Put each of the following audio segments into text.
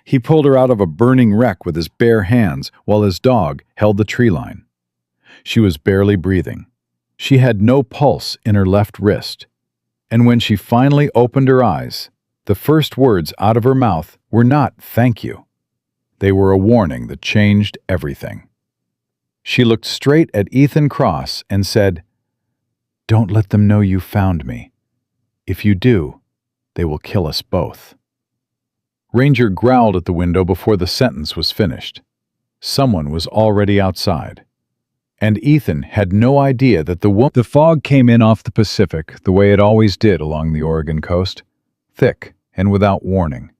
He pulled her out of a burning wreck with his bare hands while his dog held the tree line. She was barely breathing. She had no pulse in her left wrist. And when she finally opened her eyes, the first words out of her mouth were not "thank you." They were a warning that changed everything. She looked straight at Ethan Cross and said, "Don't let them know you found me. If you do, they will kill us both." Ranger growled at the window before the sentence was finished. Someone was already outside. And Ethan had no idea that the fog came in off the Pacific the way it always did along the Oregon coast, thick and without warning,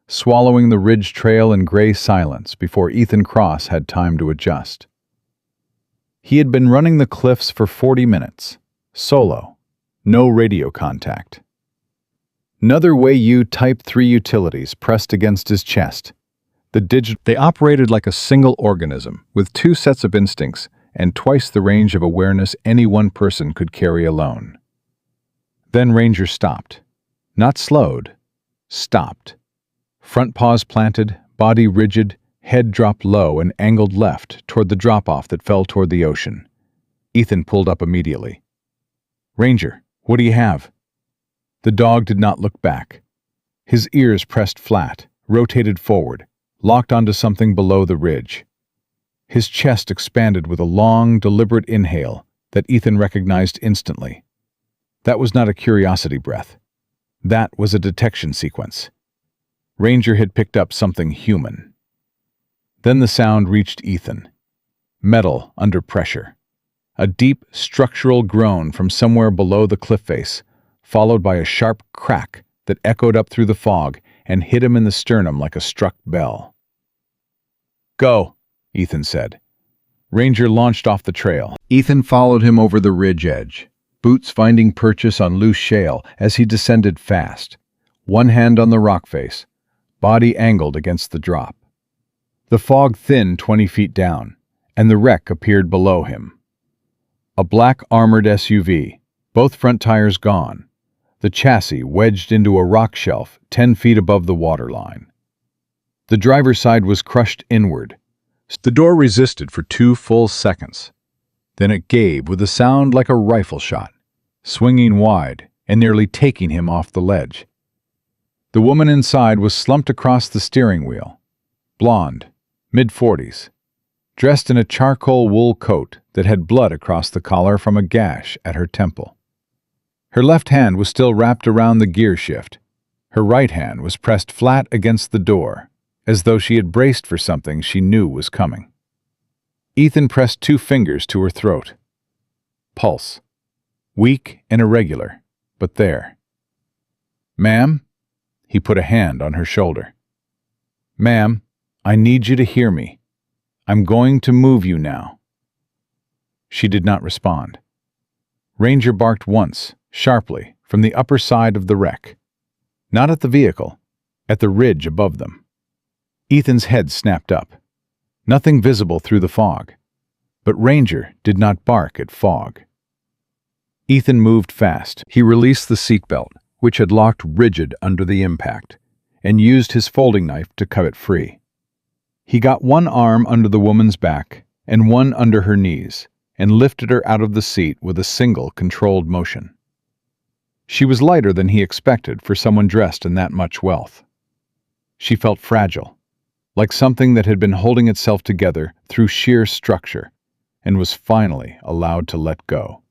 swallowing the ridge trail in gray silence before Ethan Cross had time to adjust. He had been running the cliffs for 40 minutes, solo, no radio contact. Another Wayu Type 3 utilities pressed against his chest. They operated like a single organism, with 2 sets of instincts and twice the range of awareness any one person could carry alone. Then Ranger stopped. Not slowed, stopped. Front paws planted, body rigid, head dropped low and angled left toward the drop-off that fell toward the ocean. Ethan pulled up immediately. "Ranger, what do you have?" The dog did not look back. His ears pressed flat, rotated forward, locked onto something below the ridge. His chest expanded with a long, deliberate inhale that Ethan recognized instantly. That was not a curiosity breath. That was a detection sequence. Ranger had picked up something human. Then the sound reached Ethan. Metal under pressure. A deep, structural groan from somewhere below the cliff face, followed by a sharp crack that echoed up through the fog and hit him in the sternum like a struck bell. "Go," Ethan said. Ranger launched off the trail. Ethan followed him over the ridge edge, boots finding purchase on loose shale as he descended fast, one hand on the rock face, body angled against the drop. The fog thinned 20 feet down, and the wreck appeared below him. A black armored SUV, both front tires gone, the chassis wedged into a rock shelf 10 feet above the waterline. The driver's side was crushed inward. The door resisted for 2 full seconds. Then it gave with a sound like a rifle shot, swinging wide and nearly taking him off the ledge. The woman inside was slumped across the steering wheel, blonde, mid-40s, dressed in a charcoal wool coat that had blood across the collar from a gash at her temple. Her left hand was still wrapped around the gear shift. Her right hand was pressed flat against the door, as though she had braced for something she knew was coming. Ethan pressed 2 fingers to her throat. Pulse. Weak and irregular, but there. "Ma'am?" He put a hand on her shoulder. "Ma'am, I need you to hear me. I'm going to move you now." She did not respond. Ranger barked once, sharply, from the upper side of the wreck. Not at the vehicle, at the ridge above them. Ethan's head snapped up. Nothing visible through the fog. But Ranger did not bark at fog. Ethan moved fast. He released the seatbelt, which had locked rigid under the impact, and used his folding knife to cut it free. He got one arm under the woman's back and one under her knees, and lifted her out of the seat with a single controlled motion. She was lighter than he expected for someone dressed in that much wealth. She felt fragile, like something that had been holding itself together through sheer structure, and was finally allowed to let go.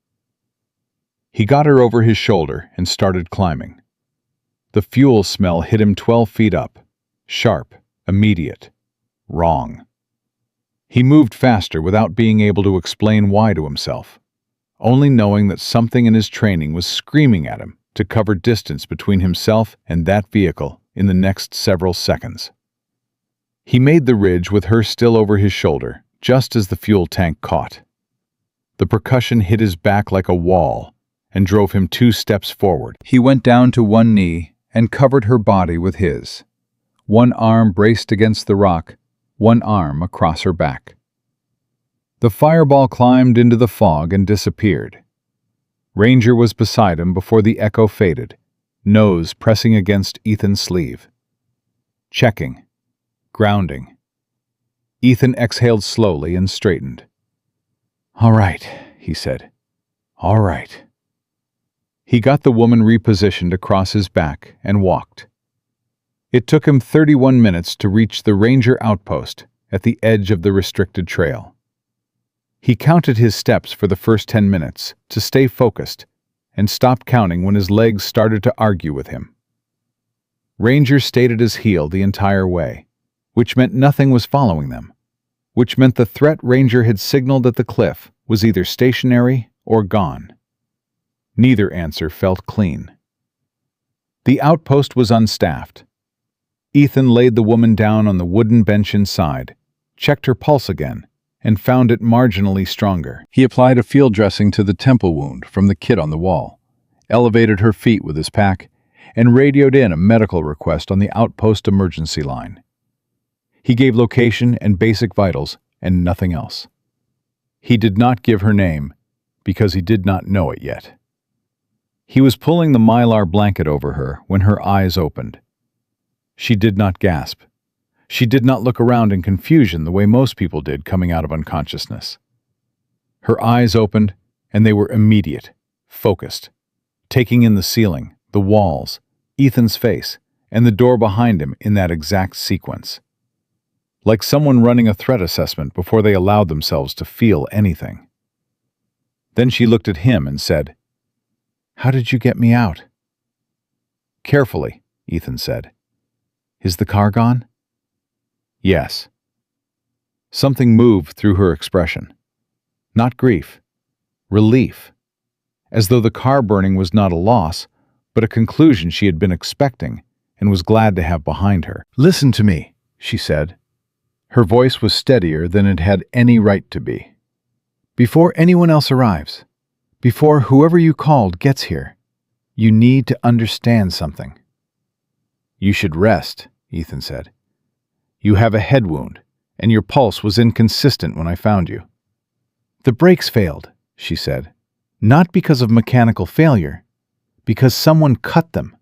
He got her over his shoulder and started climbing. The fuel smell hit him 12 feet up, sharp, immediate, wrong. He moved faster without being able to explain why to himself, only knowing that something in his training was screaming at him to cover distance between himself and that vehicle in the next several seconds. He made the ridge with her still over his shoulder, just as the fuel tank caught. The percussion hit his back like a wall and drove him 2 steps forward. He went down to one knee and covered her body with his. One arm braced against the rock, one arm across her back. The fireball climbed into the fog and disappeared. Ranger was beside him before the echo faded, nose pressing against Ethan's sleeve. Checking. Grounding. Ethan exhaled slowly and straightened. "All right," he said. "All right." He got the woman repositioned across his back and walked. It took him 31 minutes to reach the ranger outpost at the edge of the restricted trail. He counted his steps for the first 10 minutes to stay focused and stopped counting when his legs started to argue with him. Ranger stayed at his heel the entire way, which meant nothing was following them, which meant the threat Ranger had signaled at the cliff was either stationary or gone. Neither answer felt clean. The outpost was unstaffed. Ethan laid the woman down on the wooden bench inside, checked her pulse again, and found it marginally stronger. He applied a field dressing to the temple wound from the kit on the wall, elevated her feet with his pack, and radioed in a medical request on the outpost emergency line. He gave location and basic vitals and nothing else. He did not give her name because he did not know it yet. He was pulling the mylar blanket over her when her eyes opened. She did not gasp. She did not look around in confusion the way most people did coming out of unconsciousness. Her eyes opened, and they were immediate, focused, taking in the ceiling, the walls, Ethan's face, and the door behind him in that exact sequence. Like someone running a threat assessment before they allowed themselves to feel anything. Then she looked at him and said, "How did you get me out?" "Carefully," Ethan said. "Is the car gone?" "Yes." Something moved through her expression. Not grief. Relief. As though the car burning was not a loss, but a conclusion she had been expecting and was glad to have behind her. "Listen to me," she said. Her voice was steadier than it had any right to be. "Before anyone else arrives, before whoever you called gets here, you need to understand something." "You should rest," Ethan said. "You have a head wound, and your pulse was inconsistent when I found you." "The brakes failed," she said. "Not because of mechanical failure, because someone cut them.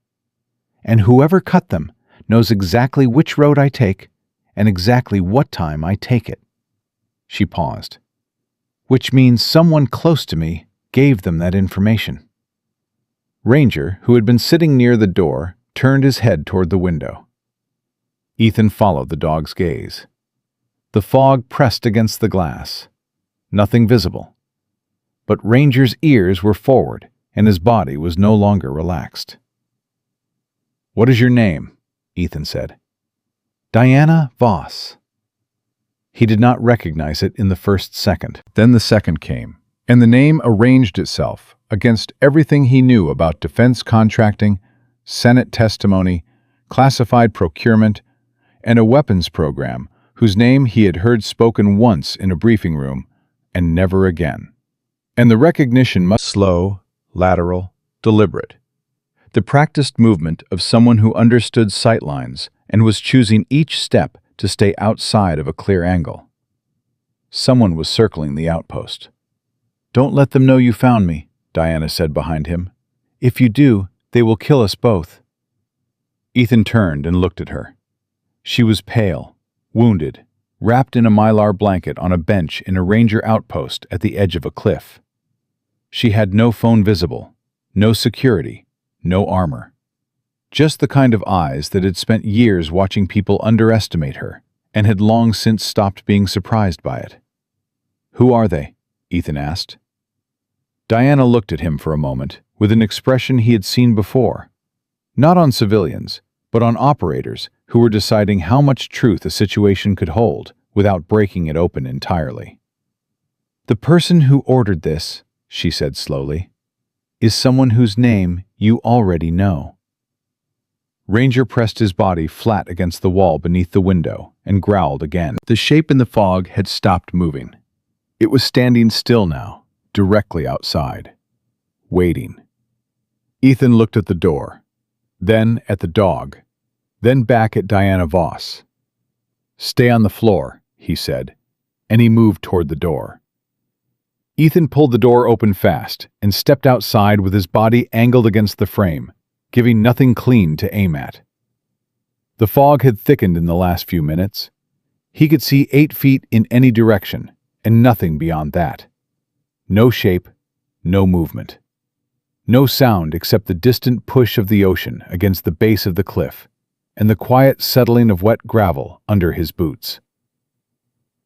And whoever cut them knows exactly which road I take and exactly what time I take it." She paused. "Which means someone close to me gave them that information." Ranger, who had been sitting near the door, turned his head toward the window. Ethan followed the dog's gaze. The fog pressed against the glass. Nothing visible. But Ranger's ears were forward, and his body was no longer relaxed. "What is your name?" Ethan said. "Diana Voss." He did not recognize it in the first second. Then the second came, and the name arranged itself against everything he knew about defense contracting, Senate testimony, classified procurement, and a weapons program whose name he had heard spoken once in a briefing room and never again. And the recognition must slow, lateral, deliberate. The practiced movement of someone who understood sightlines and was choosing each step to stay outside of a clear angle. Someone was circling the outpost. "Don't let them know you found me," Diana said behind him. "If you do, they will kill us both." Ethan turned and looked at her. She was pale, wounded, wrapped in a mylar blanket on a bench in a ranger outpost at the edge of a cliff. She had no phone visible, no security, no armor. Just the kind of eyes that had spent years watching people underestimate her and had long since stopped being surprised by it. "Who are they?" Ethan asked. Diana looked at him for a moment with an expression he had seen before, not on civilians, but on operators who were deciding how much truth a situation could hold without breaking it open entirely. "The person who ordered this," she said slowly, "is someone whose name you already know." Ranger pressed his body flat against the wall beneath the window and growled again. The shape in the fog had stopped moving. It was standing still now, directly outside, waiting. Ethan looked at the door, then at the dog, then back at Diana Voss. "Stay on the floor," he said, and he moved toward the door. Ethan pulled the door open fast and stepped outside with his body angled against the frame, giving nothing clean to aim at. The fog had thickened in the last few minutes. He could see 8 feet in any direction, and nothing beyond that. No shape, no movement. No sound except the distant push of the ocean against the base of the cliff, and the quiet settling of wet gravel under his boots.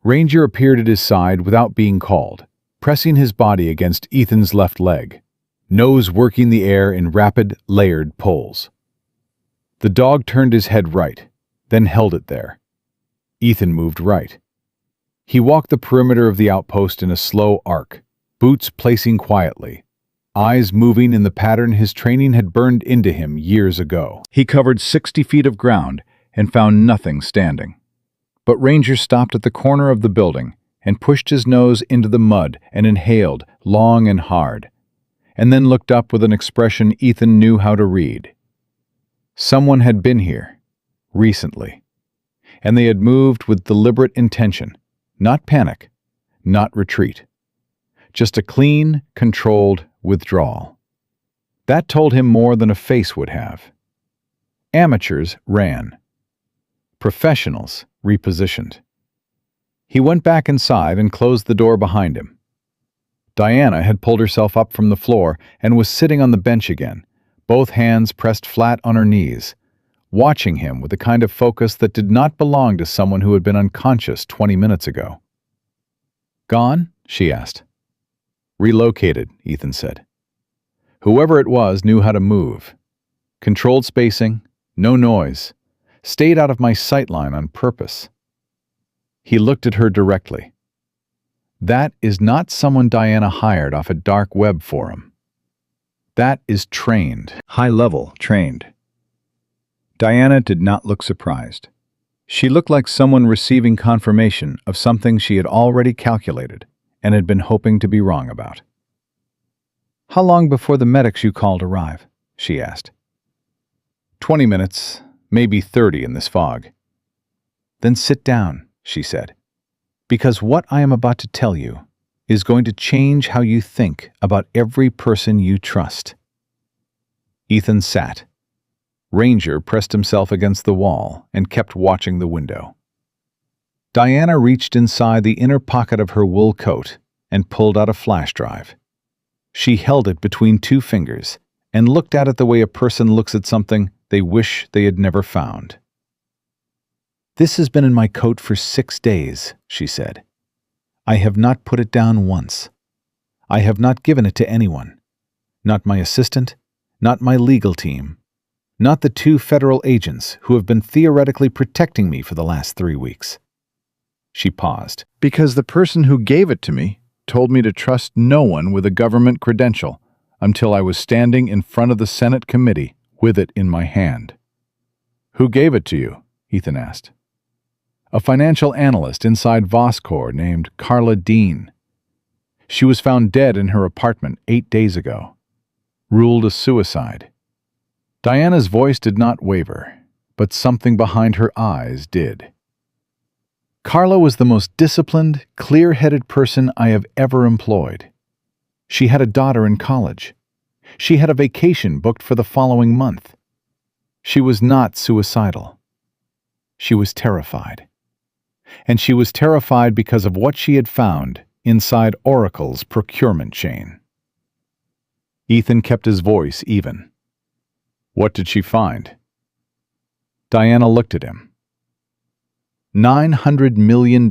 Ranger appeared at his side without being called, pressing his body against Ethan's left leg, nose working the air in rapid, layered pulls. The dog turned his head right, then held it there. Ethan moved right. He walked the perimeter of the outpost in a slow arc, boots placing quietly, eyes moving in the pattern his training had burned into him years ago. He covered 60 feet of ground and found nothing standing. But Ranger stopped at the corner of the building and pushed his nose into the mud and inhaled long and hard, and then looked up with an expression Ethan knew how to read. Someone had been here, recently, and they had moved with deliberate intention, not panic, not retreat. Just a clean, controlled withdrawal. That told him more than a face would have. Amateurs ran. Professionals repositioned. He went back inside and closed the door behind him. Diana had pulled herself up from the floor and was sitting on the bench again, both hands pressed flat on her knees, watching him with a kind of focus that did not belong to someone who had been unconscious 20 minutes ago. "Gone?" she asked. "Relocated," Ethan said. "Whoever it was knew how to move. Controlled spacing, no noise, stayed out of my sightline on purpose." He looked at her directly. "That is not someone Diana hired off a dark web forum. That is trained, high-level trained." Diana did not look surprised. She looked like someone receiving confirmation of something she had already calculated and had been hoping to be wrong about. "How long before the medics you called arrive?" she asked. 20 minutes, maybe 30 in this fog." "Then sit down," she said, "because what I am about to tell you is going to change how you think about every person you trust." Ethan sat. Ranger pressed himself against the wall and kept watching the window. Diana reached inside the inner pocket of her wool coat and pulled out a flash drive. She held it between 2 fingers and looked at it the way a person looks at something they wish they had never found. "This has been in my coat for 6 days," she said. "I have not put it down once. I have not given it to anyone. Not my assistant, not my legal team, not the 2 federal agents who have been theoretically protecting me for the last 3 weeks. She paused. "Because the person who gave it to me told me to trust no one with a government credential until I was standing in front of the Senate committee with it in my hand." "Who gave it to you?" Ethan asked. "A financial analyst inside Voscor named Carla Dean. She was found dead in her apartment 8 days ago. Ruled a suicide." Diana's voice did not waver, but something behind her eyes did. "Carla was the most disciplined, clear-headed person I have ever employed. She had a daughter in college. She had a vacation booked for the following month. She was not suicidal. She was terrified. And she was terrified because of what she had found inside Oracle's procurement chain." Ethan kept his voice even. "What did she find?" Diana looked at him. $900 million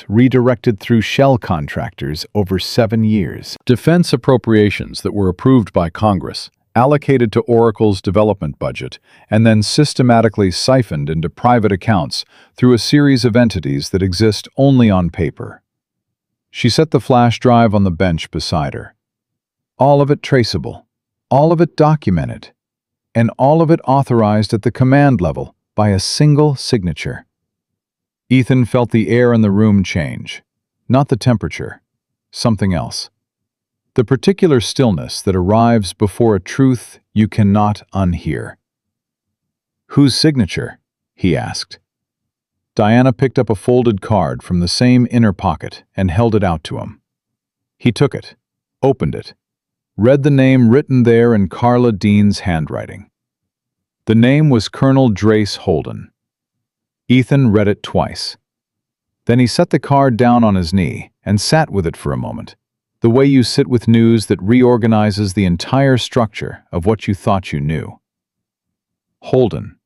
redirected through shell contractors over 7 years. Defense appropriations that were approved by Congress, allocated to Oracle's development budget, and then systematically siphoned into private accounts through a series of entities that exist only on paper. She set the flash drive on the bench beside her. All of it traceable, all of it documented, and all of it authorized at the command level by a single signature. Ethan felt the air in the room change, not the temperature, something else. The particular stillness that arrives before a truth you cannot unhear. "Whose signature?" he asked. Diana picked up a folded card from the same inner pocket and held it out to him. He took it, opened it, read the name written there in Carla Dean's handwriting. The name was Colonel Drace Holden, Ethan read it twice. Then he set the card down on his knee and sat with it for a moment, the way you sit with news that reorganizes the entire structure of what you thought you knew. Holden,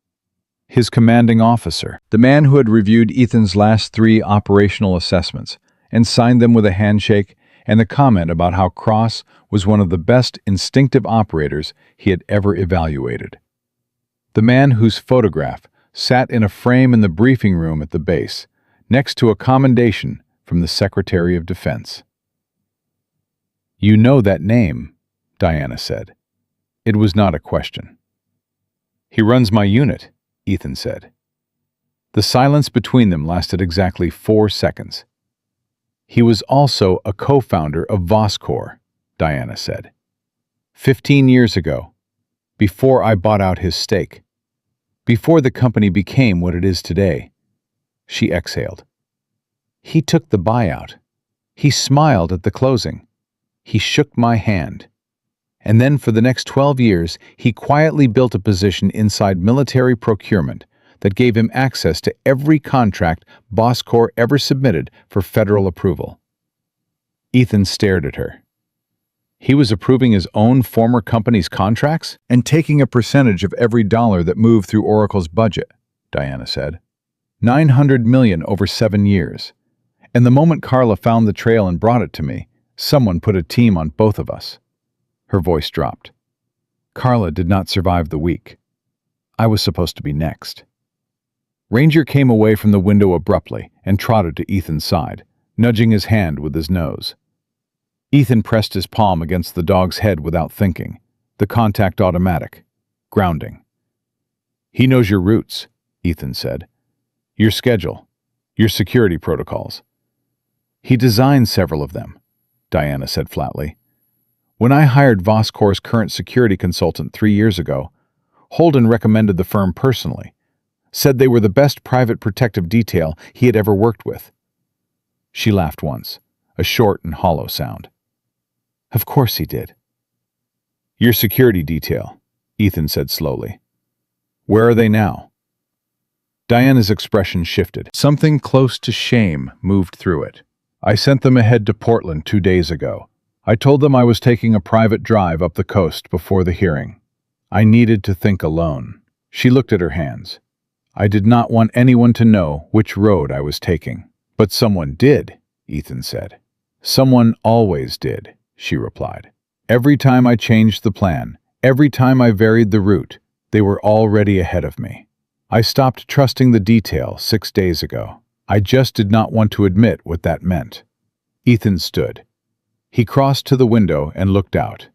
his commanding officer, the man who had reviewed Ethan's last 3 operational assessments and signed them with a handshake and the comment about how Cross was one of the best instinctive operators he had ever evaluated. The man whose photograph sat in a frame in the briefing room at the base, next to a commendation from the Secretary of Defense. "You know that name," Diana said. It was not a question. "He runs my unit," Ethan said. The silence between them lasted exactly 4 seconds. "He was also a co-founder of Voscor," Diana said. 15 years ago, before I bought out his stake. Before the company became what it is today." She exhaled. "He took the buyout. He smiled at the closing. He shook my hand. And then for the next 12 years, he quietly built a position inside military procurement that gave him access to every contract Voscor ever submitted for federal approval." Ethan stared at her. "He was approving his own former company's contracts and taking a percentage of every dollar that moved through Oracle's budget," Diana said. "$900 million over 7 years. And the moment Carla found the trail and brought it to me, someone put a team on both of us." Her voice dropped. "Carla did not survive the week. I was supposed to be next." Ranger came away from the window abruptly and trotted to Ethan's side, nudging his hand with his nose. Ethan pressed his palm against the dog's head without thinking, the contact automatic, grounding. "He knows your routes," Ethan said. "Your schedule, your security protocols." "He designed several of them," Diana said flatly. "When I hired Voscor's current security consultant 3 years ago, Holden recommended the firm personally, said they were the best private protective detail he had ever worked with." She laughed once, a short and hollow sound. "Of course he did." "Your security detail," Ethan said slowly. "Where are they now?" Diana's expression shifted. Something close to shame moved through it. "I sent them ahead to Portland 2 days ago. I told them I was taking a private drive up the coast before the hearing. I needed to think alone." She looked at her hands. "I did not want anyone to know which road I was taking." "But someone did," Ethan said. "Someone always did," she replied. "Every time I changed the plan, every time I varied the route, they were already ahead of me. I stopped trusting the detail 6 days ago. I just did not want to admit what that meant." Ethan stood. He crossed to the window and looked out.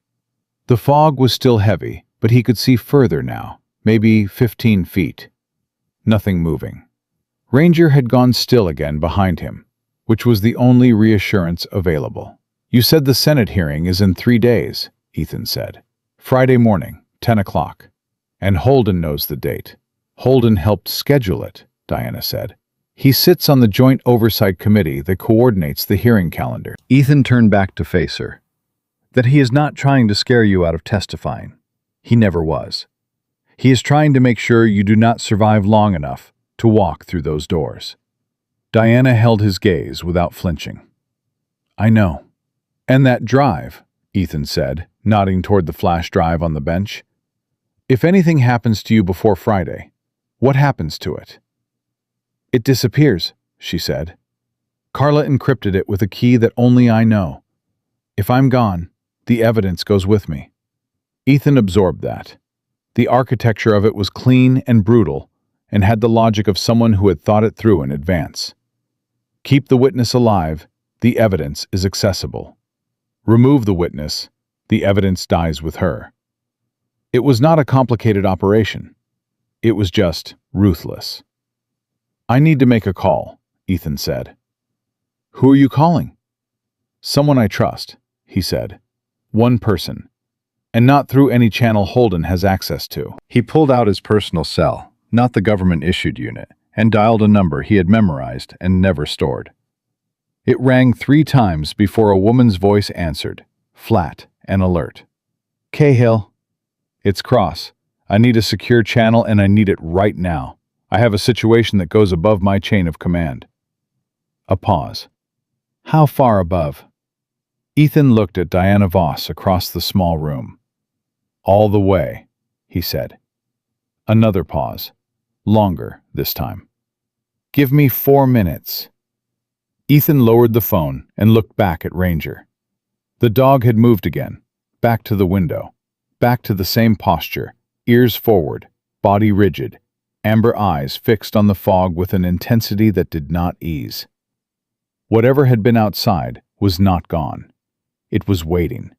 The fog was still heavy, but he could see further now, maybe 15 feet. Nothing moving. Ranger had gone still again behind him, which was the only reassurance available. "You said the Senate hearing is in 3 days, Ethan said. "Friday morning, 10 o'clock. And Holden knows the date." "Holden helped schedule it," Diana said. "He sits on the Joint Oversight Committee that coordinates the hearing calendar." Ethan turned back to face her. "That he is not trying to scare you out of testifying. He never was. He is trying to make sure you do not survive long enough to walk through those doors." Diana held his gaze without flinching. "I know." "And that drive," Ethan said, nodding toward the flash drive on the bench. "If anything happens to you before Friday, what happens to it?" "It disappears," she said. "Carla encrypted it with a key that only I know. If I'm gone, the evidence goes with me." Ethan absorbed that. The architecture of it was clean and brutal, and had the logic of someone who had thought it through in advance. Keep the witness alive, the evidence is accessible. Remove the witness, the evidence dies with her. It was not a complicated operation. It was just ruthless. "I need to make a call," Ethan said. "Who are you calling?" "Someone I trust," he said. "One person. And not through any channel Holden has access to." He pulled out his personal cell, not the government-issued unit, and dialed a number he had memorized and never stored. It rang 3 times before a woman's voice answered, flat and alert. "Cahill. It's Cross. I need a secure channel and I need it right now. I have a situation that goes above my chain of command. A pause. How far above? Ethan looked at Diana Voss across the small room. All the way, he said. Another pause. Longer this time. Give me 4 minutes. Ethan lowered the phone and looked back at Ranger. The dog had moved again, back to the window, back to the same posture, ears forward, body rigid, amber eyes fixed on the fog with an intensity that did not ease. Whatever had been outside was not gone. It was waiting.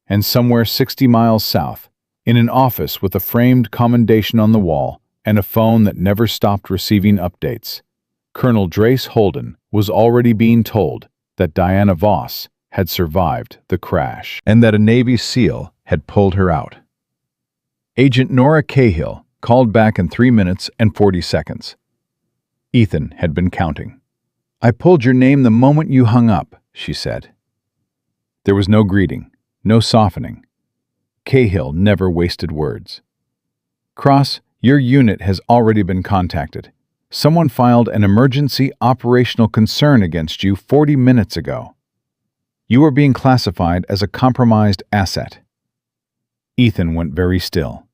And somewhere 60 miles south, in an office with a framed commendation on the wall and a phone that never stopped receiving updates, Colonel Drace Holden was already being told that Diana Voss had survived the crash and that a Navy SEAL had pulled her out. Agent Nora Cahill called back in 3 minutes and 40 seconds. Ethan had been counting. I pulled your name the moment you hung up, she said. There was no greeting, no softening. Cahill never wasted words. Cross, your unit has already been contacted. Someone filed an emergency operational concern against you 40 minutes ago. You are being classified as a compromised asset. Ethan went very still.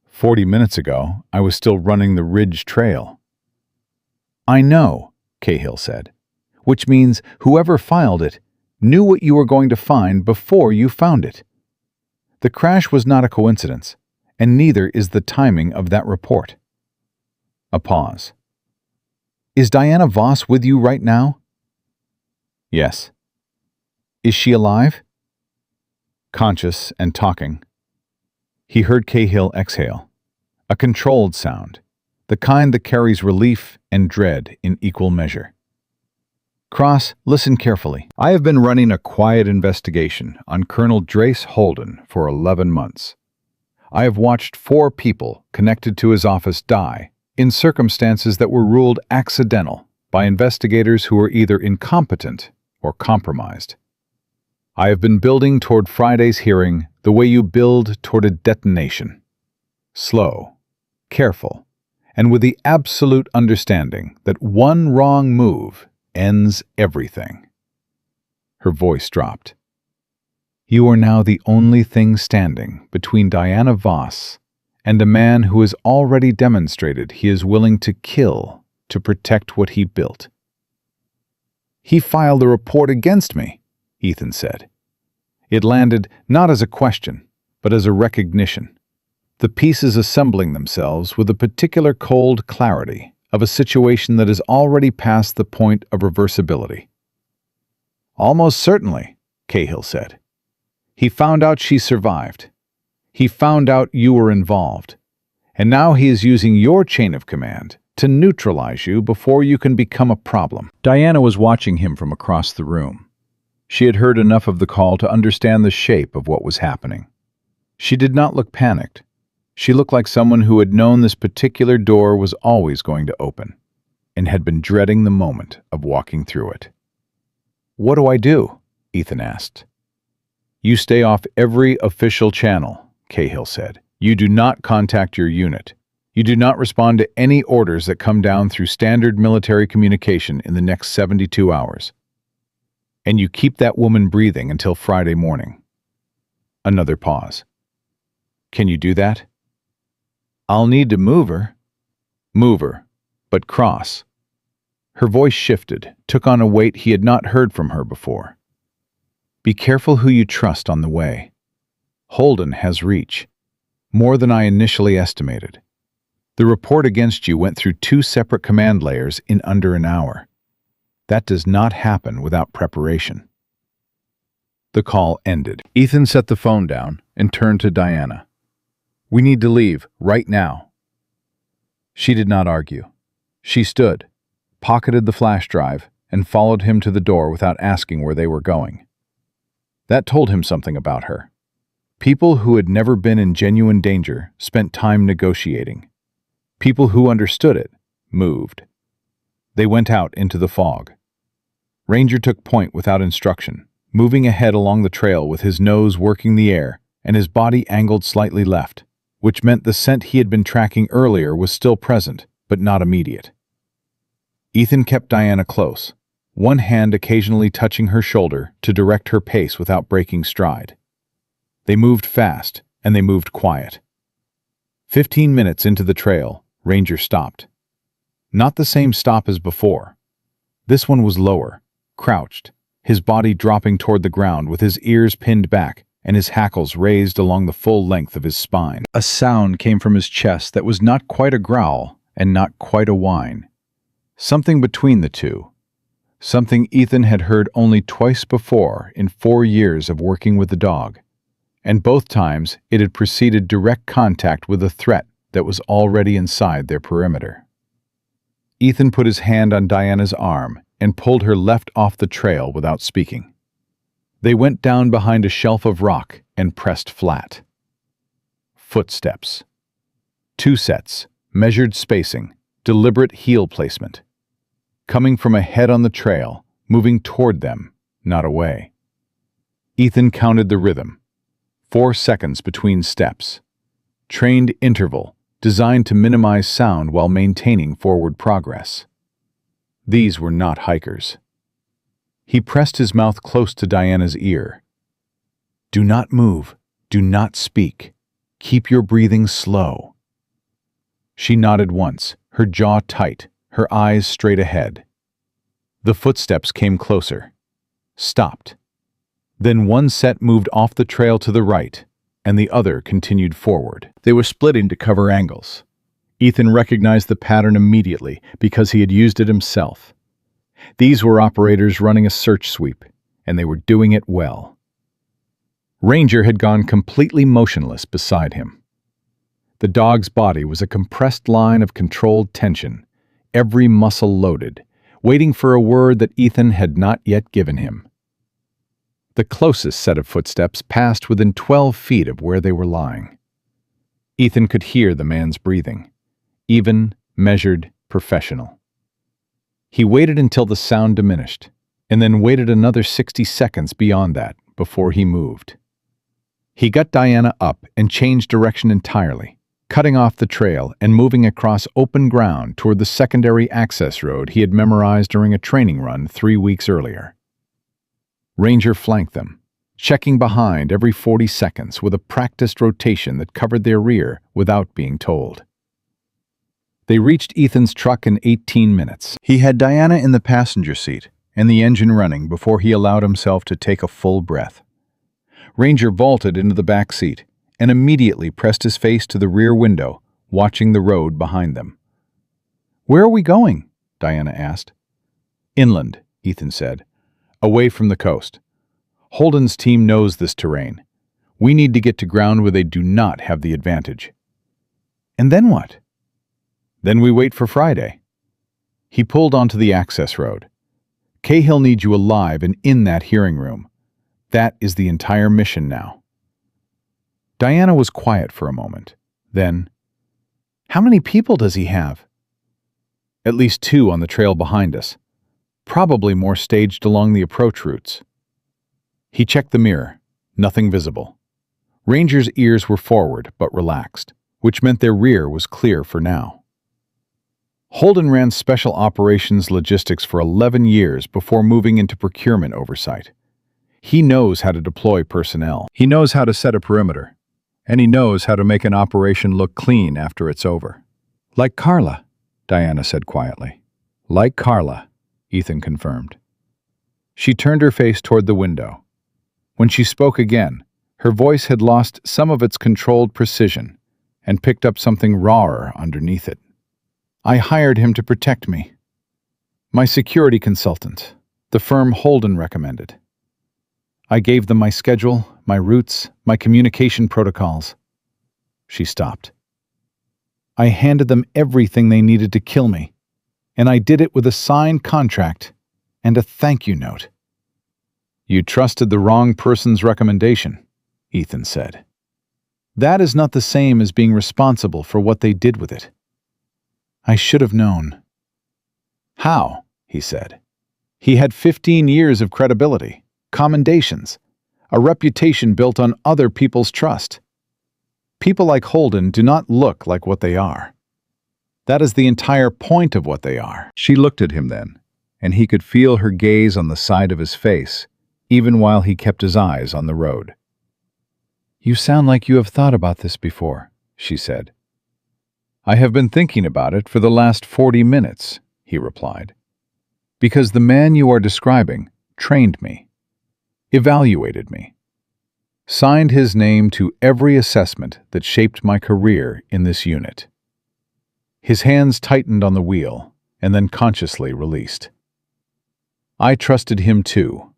40 minutes ago, I was still running the Ridge Trail. I know, Cahill said, which means whoever filed it knew what you were going to find before you found it. The crash was not a coincidence, and neither is the timing of that report. A pause. Is Diana Voss with you right now? Yes. Is she alive? Conscious and talking. He heard Cahill exhale. A controlled sound, the kind that carries relief and dread in equal measure. Cross, listen carefully. I have been running a quiet investigation on Colonel Drace Holden for 11 months. I have watched 4 people connected to his office die in circumstances that were ruled accidental by investigators who were either incompetent or compromised. I have been building toward Friday's hearing the way you build toward a detonation. Slow, careful, and with the absolute understanding that one wrong move ends everything. Her voice dropped. You are now the only thing standing between Diana Voss and a man who has already demonstrated he is willing to kill to protect what he built. He filed a report against me, Ethan said. It landed not as a question, but as a recognition. The pieces assembling themselves with a particular cold clarity of a situation that has already passed the point of reversibility. Almost certainly, Cahill said. He found out she survived. He found out you were involved. And now he is using your chain of command to neutralize you before you can become a problem. Diana was watching him from across the room. She had heard enough of the call to understand the shape of what was happening. She did not look panicked. She looked like someone who had known this particular door was always going to open, and had been dreading the moment of walking through it. What do I do? Ethan asked. You stay off every official channel, Cahill said. You do not contact your unit. You do not respond to any orders that come down through standard military communication in the next 72 hours. And you keep that woman breathing until Friday morning. Another pause. Can you do that? I'll need to move her. Move her, but cross. Her voice shifted, took on a weight he had not heard from her before. Be careful who you trust on the way. Holden has reach, more than I initially estimated. The report against you went through 2 separate command layers in under an hour. That does not happen without preparation. The call ended. Ethan set the phone down and turned to Diana. We need to leave, right now. She did not argue. She stood, pocketed the flash drive, and followed him to the door without asking where they were going. That told him something about her. People who had never been in genuine danger spent time negotiating. People who understood it moved. They went out into the fog. Ranger took point without instruction, moving ahead along the trail with his nose working the air and his body angled slightly left, which meant the scent he had been tracking earlier was still present, but not immediate. Ethan kept Diana close, one hand occasionally touching her shoulder to direct her pace without breaking stride. They moved fast, and they moved quiet. 15 minutes into the trail, Ranger stopped. Not the same stop as before. This one was lower, crouched, his body dropping toward the ground with his ears pinned back and his hackles raised along the full length of his spine. A sound came from his chest that was not quite a growl and not quite a whine. Something between the two. Something Ethan had heard only twice before in 4 years of working with the dog. And both times it had preceded direct contact with a threat that was already inside their perimeter. Ethan put his hand on Diana's arm and pulled her left off the trail without speaking. They went down behind a shelf of rock and pressed flat. Footsteps. 2 sets, measured spacing, deliberate heel placement. Coming from ahead on the trail, moving toward them, not away. Ethan counted the rhythm. 4 seconds between steps. Trained interval, designed to minimize sound while maintaining forward progress. These were not hikers. He pressed his mouth close to Diana's ear. Do not move. Do not speak. Keep your breathing slow. She nodded once, her jaw tight, her eyes straight ahead. The footsteps came closer. Stopped. Then one set moved off the trail to the right, and the other continued forward. They were splitting to cover angles. Ethan recognized the pattern immediately because he had used it himself. These were operators running a search sweep, and they were doing it well. Ranger had gone completely motionless beside him. The dog's body was a compressed line of controlled tension, every muscle loaded, waiting for a word that Ethan had not yet given him. The closest set of footsteps passed within 12 feet of where they were lying. Ethan could hear the man's breathing. Even, measured, professional. He waited until the sound diminished, and then waited another 60 seconds beyond that before he moved. He got Diana up and changed direction entirely, cutting off the trail and moving across open ground toward the secondary access road he had memorized during a training run 3 weeks earlier. Ranger flanked them, checking behind every 40 seconds with a practiced rotation that covered their rear without being told. They reached Ethan's truck in 18 minutes. He had Diana in the passenger seat and the engine running before he allowed himself to take a full breath. Ranger vaulted into the back seat and immediately pressed his face to the rear window, watching the road behind them. "Where are we going?" Diana asked. "Inland," Ethan said. "Away from the coast. Holden's team knows this terrain. We need to get to ground where they do not have the advantage." "And then what?" "Then we wait for Friday." He pulled onto the access road. "Cahill needs you alive and in that hearing room. That is the entire mission now." Diana was quiet for a moment. Then, "How many people does he have?" "At least 2 on the trail behind us. Probably more staged along the approach routes." He checked the mirror. Nothing visible. Ranger's ears were forward but relaxed, which meant their rear was clear for now. Holden ran special operations logistics for 11 years before moving into procurement oversight. He knows how to deploy personnel. He knows how to set a perimeter. And he knows how to make an operation look clean after it's over. "Like Carla," Diana said quietly. "Like Carla," Ethan confirmed. She turned her face toward the window. When she spoke again, her voice had lost some of its controlled precision and picked up something rawer underneath it. "I hired him to protect me. My security consultant, the firm Holden recommended. I gave them my schedule, my routes, my communication protocols." She stopped. "I handed them everything they needed to kill me, and I did it with a signed contract and a thank you note." "You trusted the wrong person's recommendation," Ethan said. "That is not the same as being responsible for what they did with it. I should have known." "How?" he said. He had 15 years of credibility, commendations, a reputation built on other people's trust. People like Holden do not look like what they are. That is the entire point of what they are. She looked at him then, and he could feel her gaze on the side of his face, even while he kept his eyes on the road. "You sound like you have thought about this before," she said. "I have been thinking about it for the last 40 minutes, he replied. "Because the man you are describing trained me, evaluated me, signed his name to every assessment that shaped my career in this unit." His hands tightened on the wheel and then consciously released. "I trusted him too."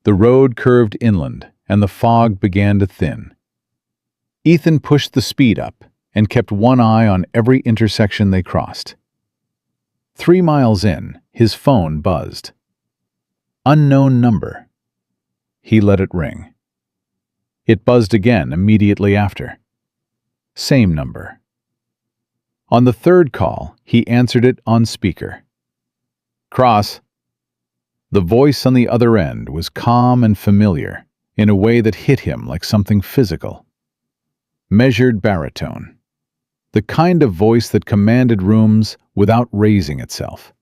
The road curved inland and the fog began to thin. Ethan pushed the speed up and kept one eye on every intersection they crossed. 3 miles in, his phone buzzed. Unknown number. He let it ring. It buzzed again immediately after. Same number. On the third call, he answered it on speaker. "Cross." The voice on the other end was calm and familiar, in a way that hit him like something physical. Measured baritone. The kind of voice that commanded rooms without raising itself.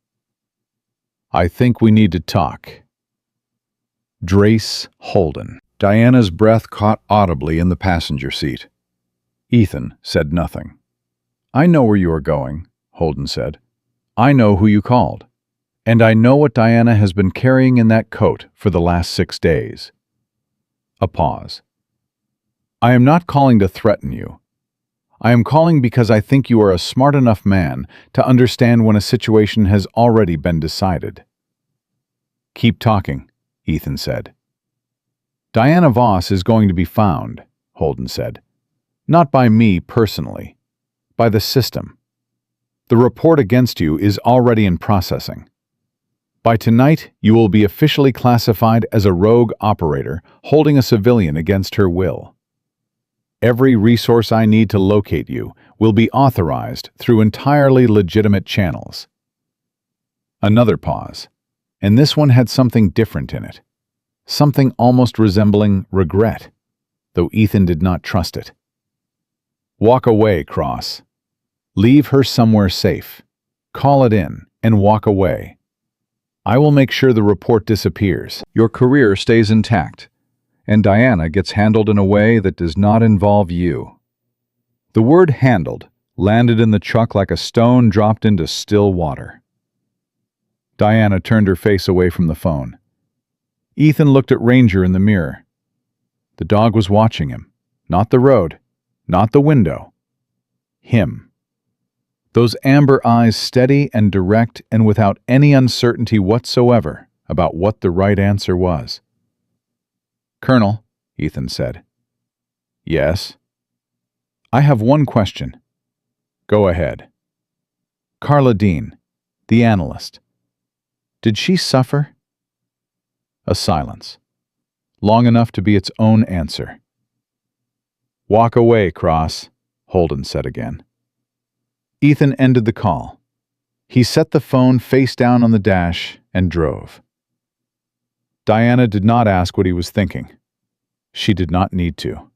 "I think we need to talk." Drace Holden. Diana's breath caught audibly in the passenger seat. Ethan said nothing. "I know where you are going," Holden said. "I know who you called. And I know what Diana has been carrying in that coat for the last 6 days." A pause. "I am not calling to threaten you. I am calling because I think you are a smart enough man to understand when a situation has already been decided." "Keep talking," Ethan said. "Diana Voss is going to be found," Holden said. "Not by me personally, by the system. The report against you is already in processing. By tonight, you will be officially classified as a rogue operator holding a civilian against her will. Every resource I need to locate you will be authorized through entirely legitimate channels." Another pause, and this one had something different in it. Something almost resembling regret, though Ethan did not trust it. "Walk away, Cross. Leave her somewhere safe. Call it in and walk away. I will make sure the report disappears. Your career stays intact, and Diana gets handled in a way that does not involve you." The word "handled" landed in the truck like a stone dropped into still water. Diana turned her face away from the phone. Ethan looked at Ranger in the mirror. The dog was watching him. Not the road, not the window. Him. Those amber eyes steady and direct and without any uncertainty whatsoever about what the right answer was. "Colonel," Ethan said. "Yes?" "I have one question." "Go ahead." "Carla Dean, the analyst. Did she suffer?" A silence, long enough to be its own answer. "Walk away, Cross," Holden said again. Ethan ended the call. He set the phone face down on the dash and drove. Diana did not ask what he was thinking. She did not need to.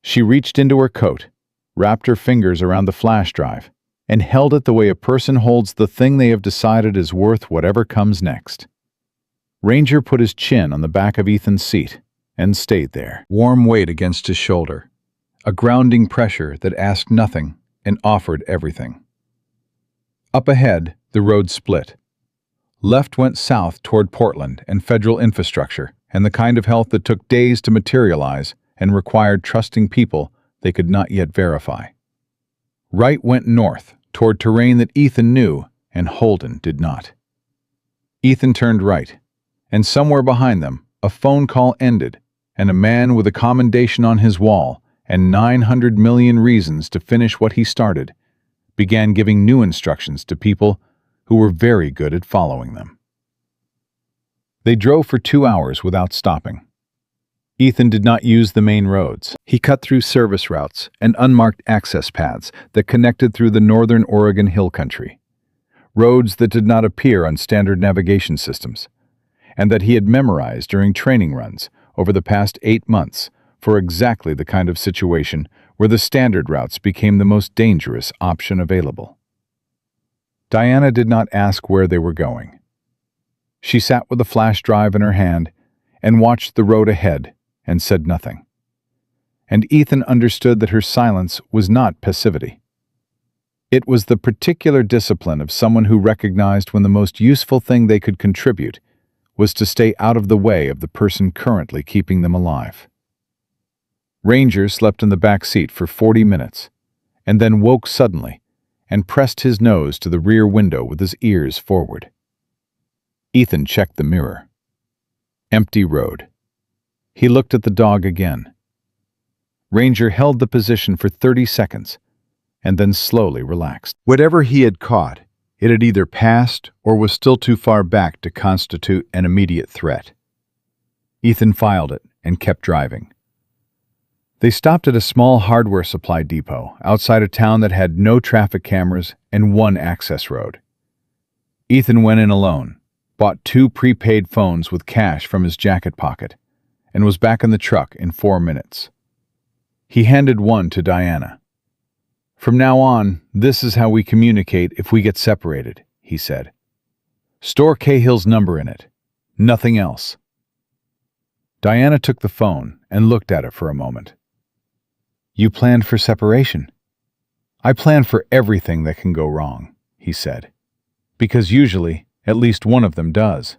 She reached into her coat, wrapped her fingers around the flash drive, and held it the way a person holds the thing they have decided is worth whatever comes next. Ranger put his chin on the back of Ethan's seat and stayed there. Warm weight against his shoulder, a grounding pressure that asked nothing and offered everything. Up ahead, the road split. Left went south toward Portland and federal infrastructure and the kind of health that took days to materialize and required trusting people they could not yet verify. Right went north toward terrain that Ethan knew and Holden did not. Ethan turned right, and somewhere behind them, a phone call ended, and a man with a commendation on his wall and 900 million reasons to finish what he started began giving new instructions to people who were very good at following them. They drove for 2 hours without stopping. Ethan did not use the main roads. He cut through service routes and unmarked access paths that connected through the northern Oregon hill country, roads that did not appear on standard navigation systems, and that he had memorized during training runs over the past 8 months for exactly the kind of situation where the standard routes became the most dangerous option available. Diana did not ask where they were going. She sat with a flash drive in her hand and watched the road ahead and said nothing. And Ethan understood that her silence was not passivity. It was the particular discipline of someone who recognized when the most useful thing they could contribute was to stay out of the way of the person currently keeping them alive. Ranger slept in the back seat for 40 minutes, and then woke suddenly and pressed his nose to the rear window with his ears forward. Ethan checked the mirror. Empty road. He looked at the dog again. Ranger held the position for 30 seconds, and then slowly relaxed. Whatever he had caught, it had either passed or was still too far back to constitute an immediate threat. Ethan filed it and kept driving. They stopped at a small hardware supply depot outside a town that had no traffic cameras and one access road. Ethan went in alone, bought 2 prepaid phones with cash from his jacket pocket, and was back in the truck in 4 minutes. He handed one to Diana. "From now on, this is how we communicate if we get separated," he said. "Store Cahill's number in it. Nothing else." Diana took the phone and looked at it for a moment. "You planned for separation?" "I plan for everything that can go wrong," he said, "because usually at least one of them does."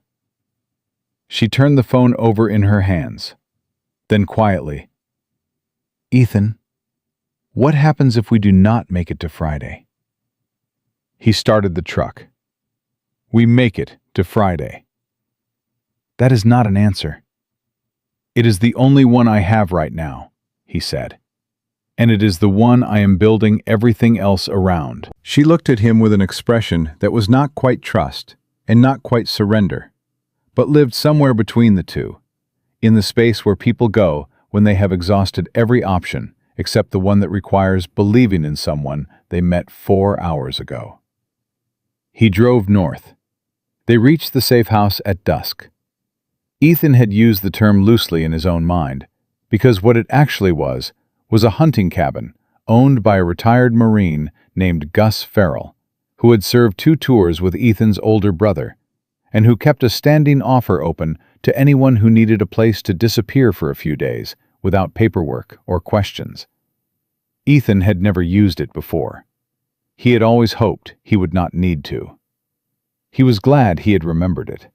She turned the phone over in her hands. Then quietly, "Ethan, what happens if we do not make it to Friday?" He started the truck. "We make it to Friday." "That is not an answer." "It is the only one I have right now," he said. "And it is the one I am building everything else around." She looked at him with an expression that was not quite trust and not quite surrender, but lived somewhere between the two, in the space where people go when they have exhausted every option except the one that requires believing in someone they met 4 hours ago. He drove north. They reached the safe house at dusk. Ethan had used the term loosely in his own mind, because what it actually was a hunting cabin owned by a retired Marine named Gus Farrell, who had served 2 tours with Ethan's older brother, and who kept a standing offer open to anyone who needed a place to disappear for a few days without paperwork or questions. Ethan had never used it before. He had always hoped he would not need to. He was glad he had remembered it.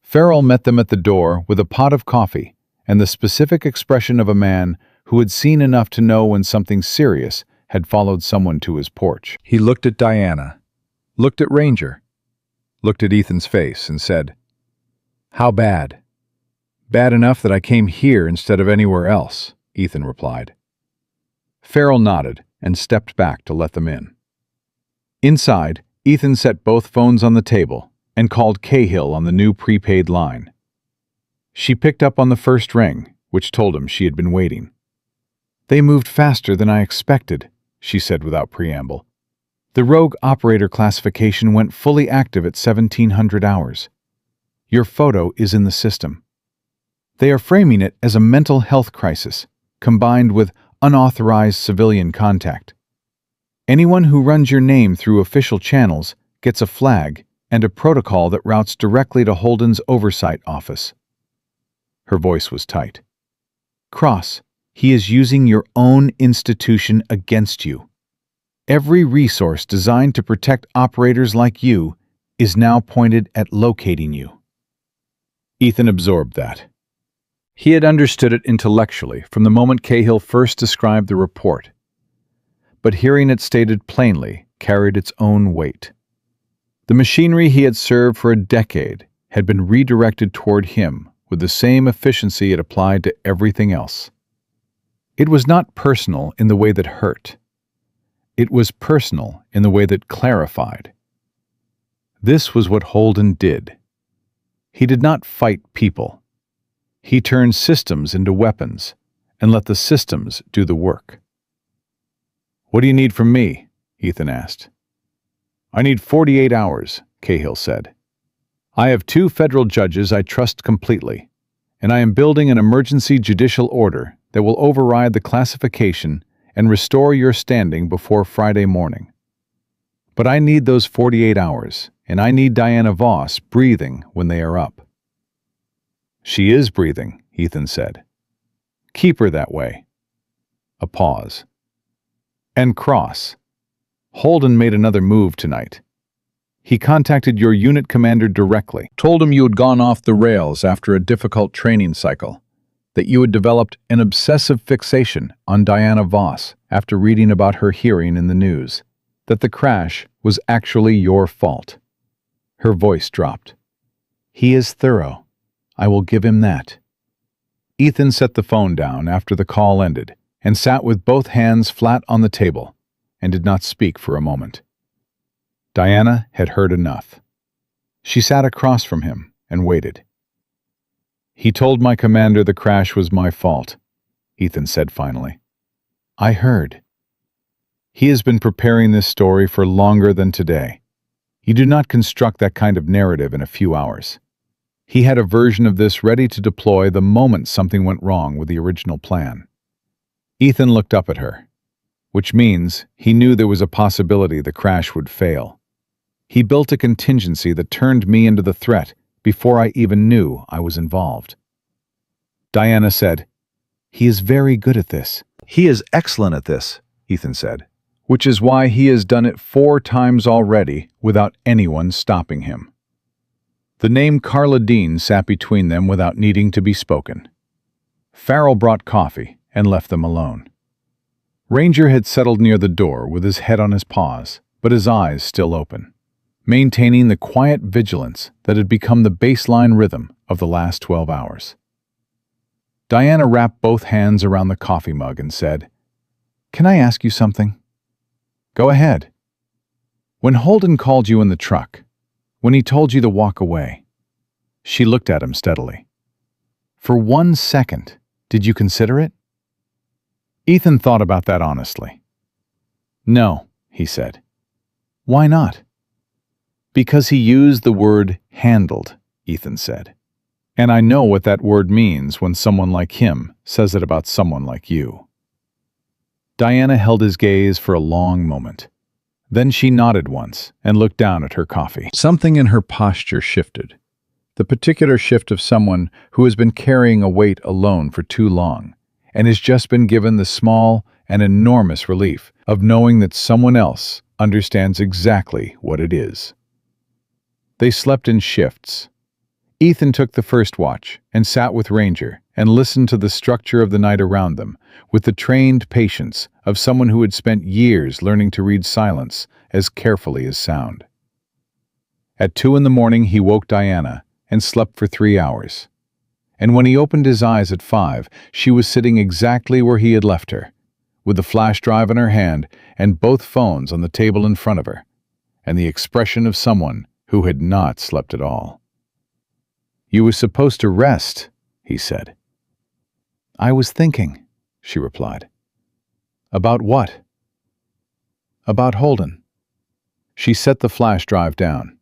Farrell met them at the door with a pot of coffee and the specific expression of a man who had seen enough to know when something serious had followed someone to his porch. He looked at Diana, looked at Ranger, looked at Ethan's face, and said, "How bad?" "Bad enough that I came here instead of anywhere else," Ethan replied. Farrell nodded and stepped back to let them in. Inside, Ethan set both phones on the table and called Cahill on the new prepaid line. She picked up on the first ring, which told him she had been waiting. "They moved faster than I expected," she said without preamble. "The rogue operator classification went fully active at 1700 hours. Your photo is in the system. They are framing it as a mental health crisis, combined with unauthorized civilian contact. Anyone who runs your name through official channels gets a flag and a protocol that routes directly to Holden's oversight office." Her voice was tight. "Cross, he is using your own institution against you. Every resource designed to protect operators like you is now pointed at locating you." Ethan absorbed that. He had understood it intellectually from the moment Cahill first described the report, but hearing it stated plainly carried its own weight. The machinery he had served for a decade had been redirected toward him with the same efficiency it applied to everything else. It was not personal in the way that hurt. It was personal in the way that clarified. This was what Holden did. He did not fight people. He turned systems into weapons and let the systems do the work. "What do you need from me?" Ethan asked. "I need 48 hours, Cahill said. "I have 2 federal judges I trust completely, and I am building an emergency judicial order that will override the classification and restore your standing before Friday morning. But I need those 48 hours, and I need Diana Voss breathing when they are up." "She is breathing," Ethan said. "Keep her that way." A pause. "And Cross. Holden made another move tonight. He contacted your unit commander directly, told him you had gone off the rails after a difficult training cycle, that you had developed an obsessive fixation on Diana Voss after reading about her hearing in the news, that the crash was actually your fault." Her voice dropped. "He is thorough. I will give him that." Ethan set the phone down after the call ended and sat with both hands flat on the table and did not speak for a moment. Diana had heard enough. She sat across from him and waited. "He told my commander the crash was my fault," Ethan said finally. "I heard. He has been preparing this story for longer than today. You do not construct that kind of narrative in a few hours. He had a version of this ready to deploy the moment something went wrong with the original plan." Ethan looked up at her, which means he knew there was a possibility the crash would fail. "He built a contingency that turned me into the threat before I even knew I was involved." Diana said, "He is very good at this." "He is excellent at this," Ethan said, "which is why he has done it 4 times already without anyone stopping him." The name Carla Dean sat between them without needing to be spoken. Farrell brought coffee and left them alone. Ranger had settled near the door with his head on his paws, but his eyes still open, maintaining the quiet vigilance that had become the baseline rhythm of the last 12 hours. Diana wrapped both hands around the coffee mug and said, "Can I ask you something?" "Go ahead." "When Holden called you in the truck, when he told you to walk away," she looked at him steadily, "for 1 second, did you consider it?" Ethan thought about that honestly. "No," he said. "Why not?" "Because he used the word handled," Ethan said. "And I know what that word means when someone like him says it about someone like you." Diana held his gaze for a long moment. Then she nodded once and looked down at her coffee. Something in her posture shifted. The particular shift of someone who has been carrying a weight alone for too long and has just been given the small and enormous relief of knowing that someone else understands exactly what it is. They slept in shifts. Ethan took the first watch and sat with Ranger and listened to the structure of the night around them with the trained patience of someone who had spent years learning to read silence as carefully as sound. At 2 in the morning he woke Diana and slept for 3 hours. And when he opened his eyes at 5, she was sitting exactly where he had left her, with the flash drive in her hand and both phones on the table in front of her, and the expression of someone who had not slept at all. "You were supposed to rest," he said. "I was thinking," she replied. "About what?" "About Holden." She set the flash drive down.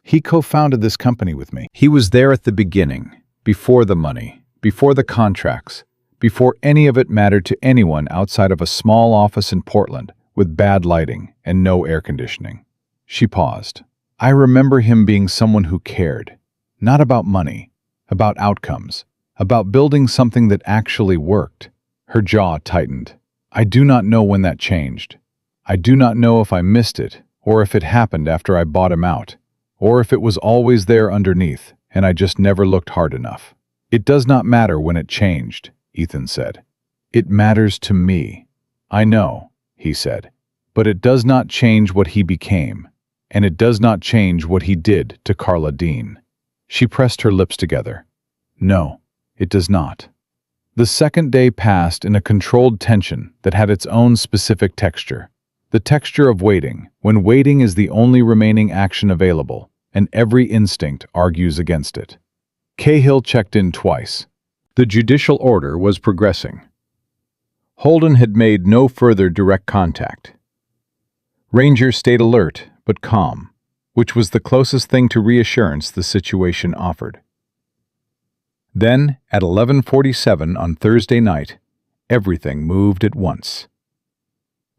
"He co-founded this company with me. He was there at the beginning, before the money, before the contracts, before any of it mattered to anyone outside of a small office in Portland with bad lighting and no air conditioning." She paused. "I remember him being someone who cared, not about money, about outcomes, about building something that actually worked." Her jaw tightened. "I do not know when that changed. I do not know if I missed it, or if it happened after I bought him out, or if it was always there underneath and I just never looked hard enough." "It does not matter when it changed," Ethan said. "It matters to me." "I know," he said, "but it does not change what he became, and it does not change what he did to Carla Dean." She pressed her lips together. "No, it does not." The second day passed in a controlled tension that had its own specific texture. The texture of waiting, when waiting is the only remaining action available, and every instinct argues against it. Cahill checked in twice. The judicial order was progressing. Holden had made no further direct contact. Ranger stayed alert but calm, which was the closest thing to reassurance the situation offered. Then, at 11:47 on Thursday night, everything moved at once.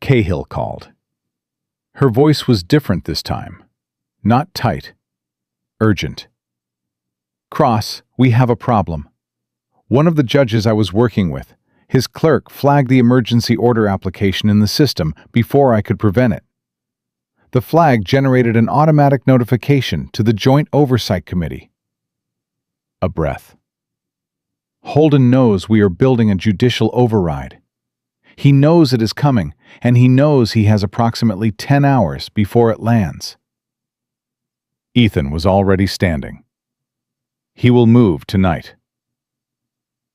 Cahill called. Her voice was different this time. Not tight. Urgent. "Cross, we have a problem. One of the judges I was working with, his clerk flagged the emergency order application in the system before I could prevent it. The flag generated an automatic notification to the Joint Oversight Committee." A breath. "Holden knows we are building a judicial override. He knows it is coming, and he knows he has approximately 10 hours before it lands." Ethan was already standing. "He will move tonight."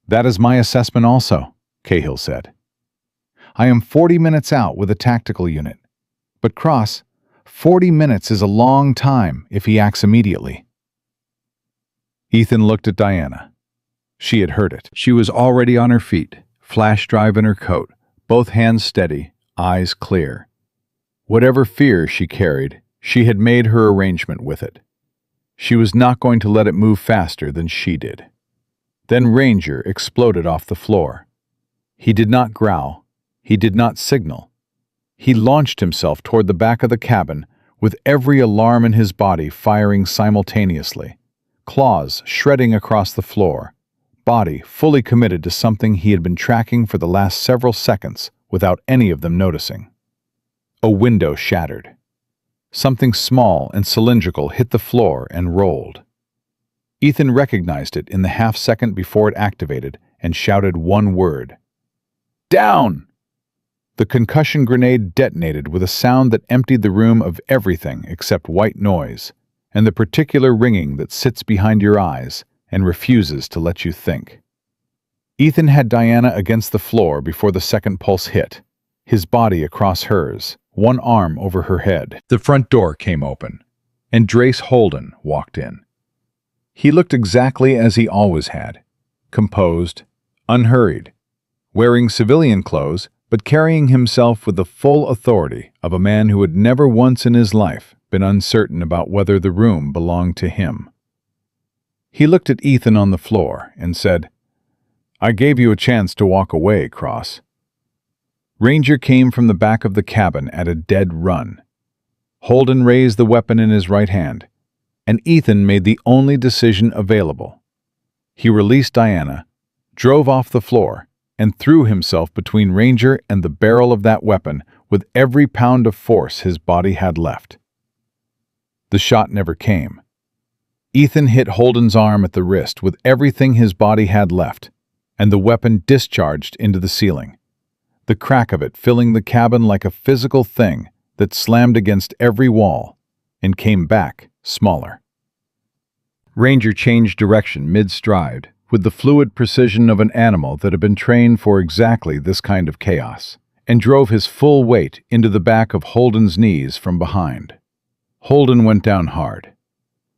"That is my assessment also," Cahill said. "I am 40 minutes out with a tactical unit. But Cross, 40 minutes is a long time if he acts immediately." Ethan looked at Diana. She had heard it. She was already on her feet, flash drive in her coat, both hands steady, eyes clear. Whatever fear she carried, she had made her arrangement with it. She was not going to let it move faster than she did. Then Ranger exploded off the floor. He did not growl. He did not signal. He launched himself toward the back of the cabin, with every alarm in his body firing simultaneously, claws shredding across the floor, body fully committed to something he had been tracking for the last several seconds without any of them noticing. A window shattered. Something small and cylindrical hit the floor and rolled. Ethan recognized it in the half-second before it activated and shouted one word. "Down!" The concussion grenade detonated with a sound that emptied the room of everything except white noise, and the particular ringing that sits behind your eyes and refuses to let you think. Ethan had Diana against the floor before the second pulse hit, his body across hers, one arm over her head. The front door came open, and Drace Holden walked in. He looked exactly as he always had, composed, unhurried, wearing civilian clothes, but carrying himself with the full authority of a man who had never once in his life been uncertain about whether the room belonged to him. He looked at Ethan on the floor and said, "I gave you a chance to walk away, Cross." Ranger came from the back of the cabin at a dead run. Holden raised the weapon in his right hand, and Ethan made the only decision available. He released Diana, drove off the floor, and threw himself between Ranger and the barrel of that weapon with every pound of force his body had left. The shot never came. Ethan hit Holden's arm at the wrist with everything his body had left, and the weapon discharged into the ceiling, the crack of it filling the cabin like a physical thing that slammed against every wall and came back smaller. Ranger changed direction mid-stride with the fluid precision of an animal that had been trained for exactly this kind of chaos, and drove his full weight into the back of Holden's knees from behind. Holden went down hard.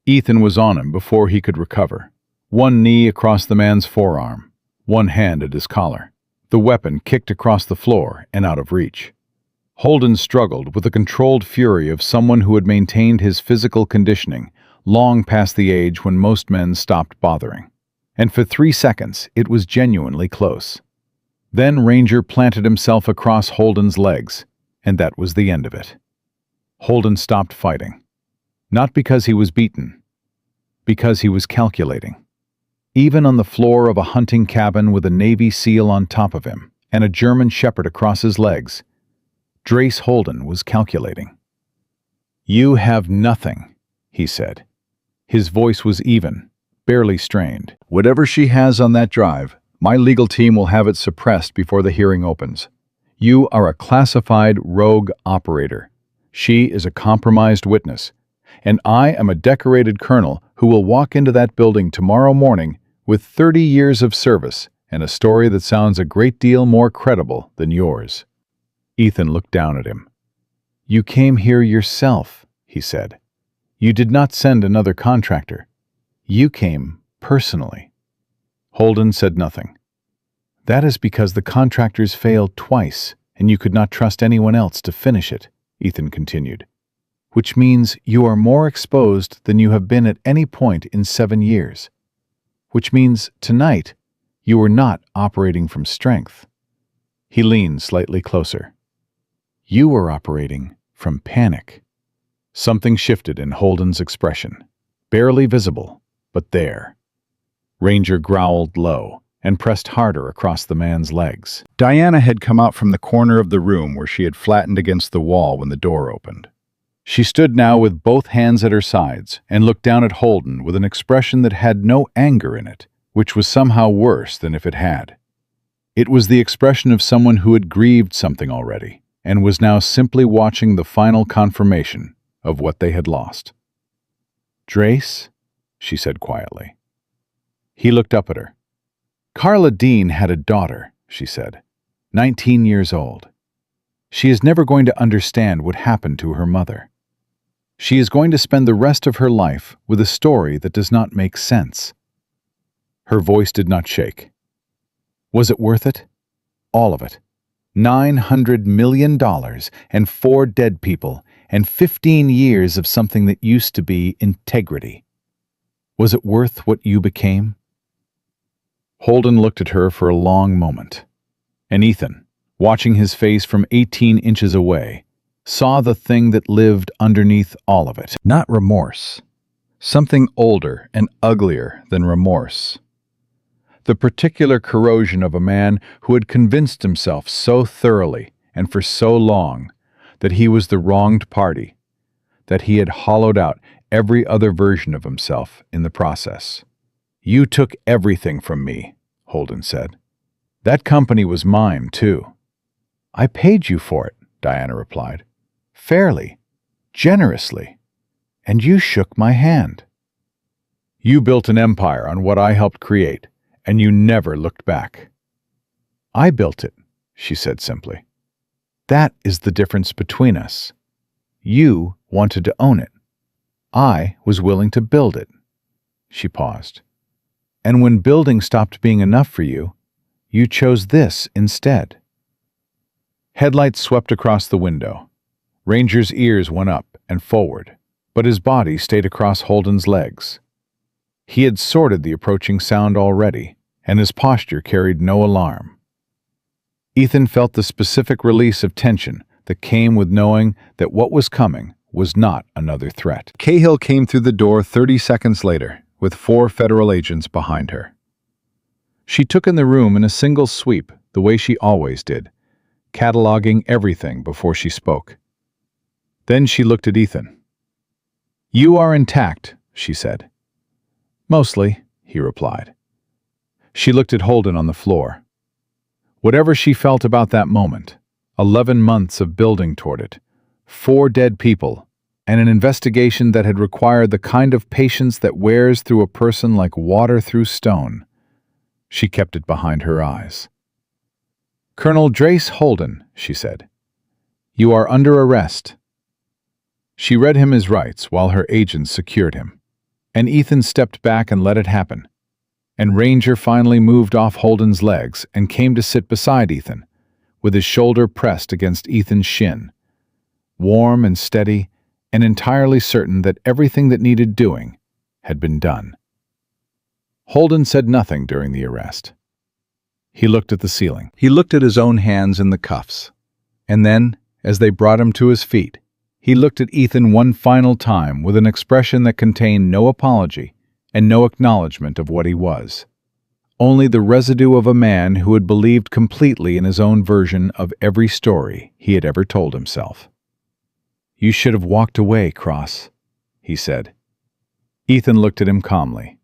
Ethan was on him before he could recover, one knee across the man's forearm, one hand at his collar, the weapon kicked across the floor and out of reach. Holden struggled with the controlled fury of someone who had maintained his physical conditioning long past the age when most men stopped bothering. And for 3 seconds, it was genuinely close. Then Ranger planted himself across Holden's legs, and that was the end of it. Holden stopped fighting. Not because he was beaten, because he was calculating. Even on the floor of a hunting cabin with a Navy SEAL on top of him and a German Shepherd across his legs, Drace Holden was calculating. "You have nothing," he said. His voice was even, barely strained. "Whatever she has on that drive, my legal team will have it suppressed before the hearing opens. You are a classified rogue operator. She is a compromised witness. And I am a decorated colonel who will walk into that building tomorrow morning with 30 years of service and a story that sounds a great deal more credible than yours." Ethan looked down at him. "You came here yourself," he said. "You did not send another contractor. You came personally." Holden said nothing. "That is because the contractors failed twice, and you could not trust anyone else to finish it," Ethan continued. "Which means you are more exposed than you have been at any point in 7 years. which means tonight you were not operating from strength. He leaned slightly closer. You were operating from panic. Something shifted in Holden's expression, barely visible, but there. Ranger growled low and pressed harder across the man's legs. Diana had come out from the corner of the room where she had flattened against the wall when the door opened. She stood now with both hands at her sides and looked down at Holden with an expression that had no anger in it, which was somehow worse than if it had. It was the expression of someone who had grieved something already and was now simply watching the final confirmation of what they had lost. "Drace?" she said quietly. He looked up at her. "Carla Dean had a daughter," she said, 19 years old. "She is never going to understand what happened to her mother. She is going to spend the rest of her life with a story that does not make sense." Her voice did not shake. Was it worth it? All of it. $900 million and 4 dead people and 15 years of something that used to be integrity. Was it worth what you became? Holden looked at her for a long moment, and Ethan, watching his face from 18 inches away, saw the thing that lived underneath all of it. Not remorse. Something older and uglier than remorse. The particular corrosion of a man who had convinced himself so thoroughly and for so long that he was the wronged party, that he had hollowed out every other version of himself in the process. "You took everything from me," Holden said. "That company was mine, too." "I paid you for it," Diana replied. "Fairly, generously, and you shook my hand. You built an empire on what I helped create, and you never looked back." "I built it," she said simply. "That is the difference between us. You wanted to own it. I was willing to build it." She paused. "And when building stopped being enough for you, you chose this instead." Headlights swept across the window. Ranger's ears went up and forward, but his body stayed across Holden's legs. He had sorted the approaching sound already, and his posture carried no alarm. Ethan felt the specific release of tension that came with knowing that what was coming was not another threat. Cahill came through the door 30 seconds later, with 4 federal agents behind her. She took in the room in a single sweep, the way she always did, cataloging everything before she spoke. Then she looked at Ethan. "You are intact," she said. "Mostly," he replied. She looked at Holden on the floor. Whatever she felt about that moment, 11 months of building toward it, 4 dead people, and an investigation that had required the kind of patience that wears through a person like water through stone, she kept it behind her eyes. "Colonel Drace Holden," she said, "you are under arrest." She read him his rights while her agents secured him, and Ethan stepped back and let it happen. And Ranger finally moved off Holden's legs and came to sit beside Ethan, with his shoulder pressed against Ethan's shin, warm and steady and entirely certain that everything that needed doing had been done. Holden said nothing during the arrest. He looked at the ceiling. He looked at his own hands in the cuffs. And then, as they brought him to his feet, he looked at Ethan one final time with an expression that contained no apology and no acknowledgement of what he was. Only the residue of a man who had believed completely in his own version of every story he had ever told himself. "You should have walked away, Cross," he said. Ethan looked at him calmly.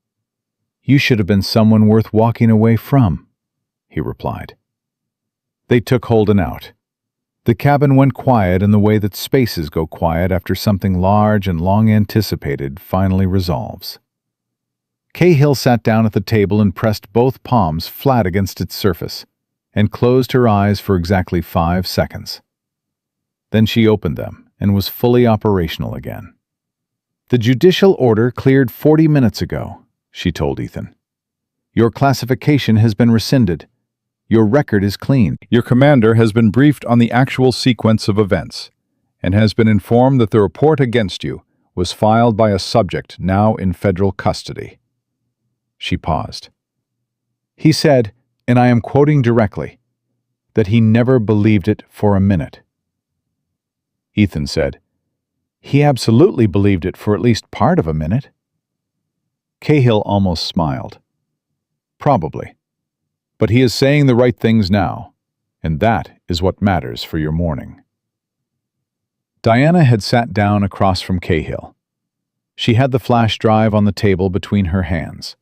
"You should have been someone worth walking away from," he replied. They took Holden out. The cabin went quiet in the way that spaces go quiet after something large and long anticipated finally resolves. Cahill sat down at the table and pressed both palms flat against its surface, and closed her eyes for exactly 5 seconds. Then she opened them and was fully operational again. "The judicial order cleared 40 minutes ago," she told Ethan. "Your classification has been rescinded. Your record is clean. Your commander has been briefed on the actual sequence of events, and has been informed that the report against you was filed by a subject now in federal custody." She paused. He said, and I am quoting directly, that he never believed it for a minute. Ethan said, he absolutely believed it for at least part of a minute. Cahill almost smiled. Probably. But he is saying the right things now, and that is what matters for your morning. Diana had sat down across from Cahill. She had the flash drive on the table between her hands,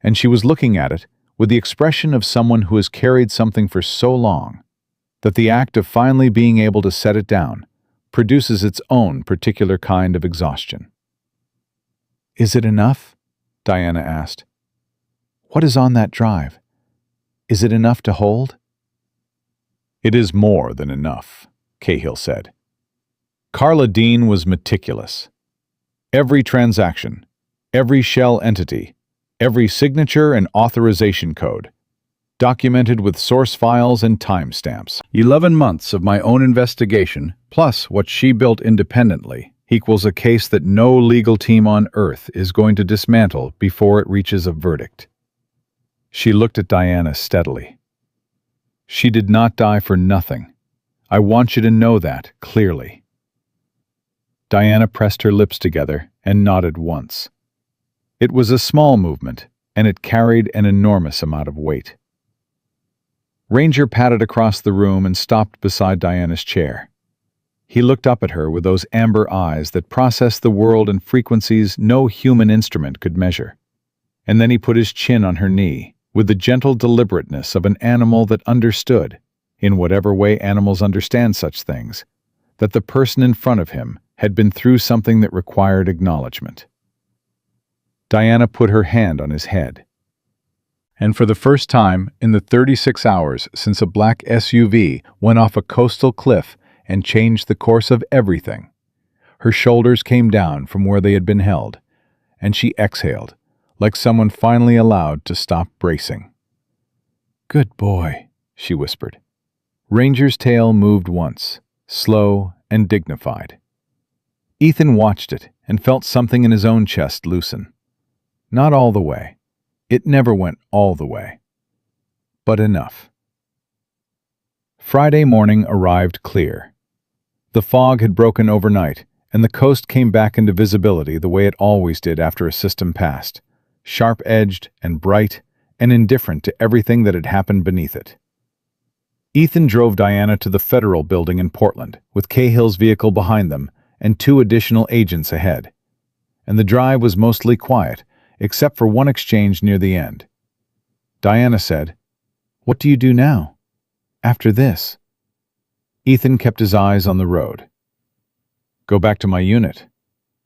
and she was looking at it with the expression of someone who has carried something for so long that the act of finally being able to set it down produces its own particular kind of exhaustion. Is it enough? Diana asked. What is on that drive? Is it enough to hold? It is more than enough, Cahill said. Carla Dean was meticulous. Every transaction, every shell entity, every signature and authorization code, documented with source files and timestamps. 11 months of my own investigation, plus what she built independently, equals a case that no legal team on Earth is going to dismantle before it reaches a verdict. She looked at Diana steadily. She did not die for nothing. I want you to know that clearly. Diana pressed her lips together and nodded once. It was a small movement, and it carried an enormous amount of weight. Ranger padded across the room and stopped beside Diana's chair. He looked up at her with those amber eyes that processed the world in frequencies no human instrument could measure. And then he put his chin on her knee, with the gentle deliberateness of an animal that understood, in whatever way animals understand such things, that the person in front of him had been through something that required acknowledgement. Diana put her hand on his head. And for the first time in the 36 hours since a black SUV went off a coastal cliff and changed the course of everything, her shoulders came down from where they had been held, and she exhaled, like someone finally allowed to stop bracing. Good boy, she whispered. Ranger's tail moved once, slow and dignified. Ethan watched it and felt something in his own chest loosen. Not all the way. It never went all the way. But enough. Friday morning arrived clear. The fog had broken overnight, and the coast came back into visibility the way it always did after a system passed, sharp-edged and bright and indifferent to everything that had happened beneath it. Ethan drove Diana to the Federal Building in Portland, with Cahill's vehicle behind them and 2 additional agents ahead. And the drive was mostly quiet, except for one exchange near the end. Diana said, "What do you do now? After this?" Ethan kept his eyes on the road. "Go back to my unit.